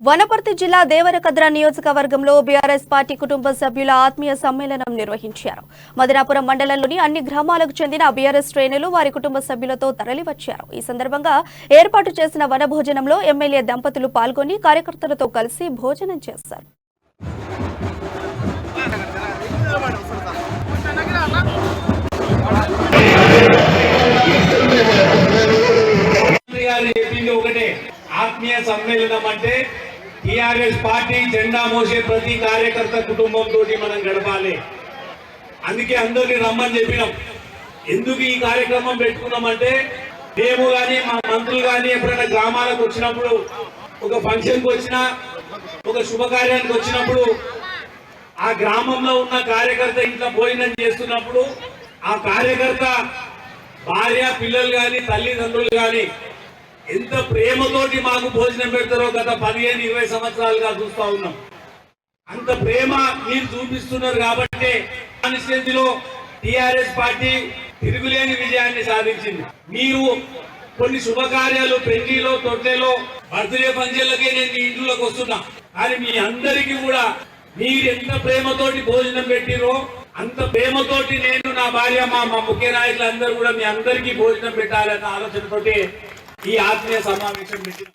వనపర్తి జిల్లా దేవరకద్ర నియోజకవర్గంలో BRS party కుటుంబ సభ్యుల ఆత్మీయ సమ్మేళనం నిర్వహించారు. మదనాపురం మండలంలోని అన్ని గ్రామాలకు చెందిన బీఆర్ఎస్ శ్రేణులు వారి కుటుంబ సభ్యులతో తరలివచ్చారు. ఈ సందర్భంగా ఏర్పాటు చేసిన వనభోజనంలో ఎమ్మెల్యే దంపతులు పాల్గొని కార్యకర్తలతో కలిసి భోజనం చేశారు. ఆత్మీయ సమ్మేళనం అంటే టీఆర్ఎస్ పార్టీ జెండా మోసే ప్రతి కార్యకర్త కుటుంబంతో మనం గడపాలి. అందుకే అందరినీ రమ్మని చెప్పినాం. ఎందుకు ఈ కార్యక్రమం పెట్టుకున్నామంటే మేము కానీ మా మంత్రులు కానీ ఎప్పుడైనా గ్రామాలకు వచ్చినప్పుడు, ఒక ఫంక్షన్కి వచ్చినా, ఒక శుభకార్యానికి వచ్చినప్పుడు ఆ గ్రామంలో ఉన్న కార్యకర్త ఇంట్లో భోజనం చేస్తున్నప్పుడు ఆ కార్యకర్త భార్య పిల్లలు కానీ తల్లిదండ్రులు కానీ ఎంత ప్రేమతోటి మాకు భోజనం పెడతారో గత 15-20 సంవత్సరాలుగా చూస్తా ఉన్నాం. అంత ప్రేమ మీరు చూపిస్తున్నారు కాబట్టి కాన్స్టిట్యూన్సీలో టీఆర్ఎస్ పార్టీ తిరుగులేని విజయాన్ని సాధించింది. మీరు కొన్ని శుభకార్యాలు, పెళ్లిలో, తొట్టెలో, బర్త్డే ఫంక్షన్లకే నేను మీ ఇంట్లోకి వస్తున్నా. కానీ మీ అందరికీ కూడా మీరు ఎంత ప్రేమతోటి భోజనం పెట్టిరో అంత ప్రేమతోటి నేను, నా భార్య, మా ముఖ్య నాయకులందరూ కూడా మీ అందరికీ భోజనం పెట్టాలన్న ఆలోచనతోటి ఈ ఆత్మీయ సమావేశం పెట్టిన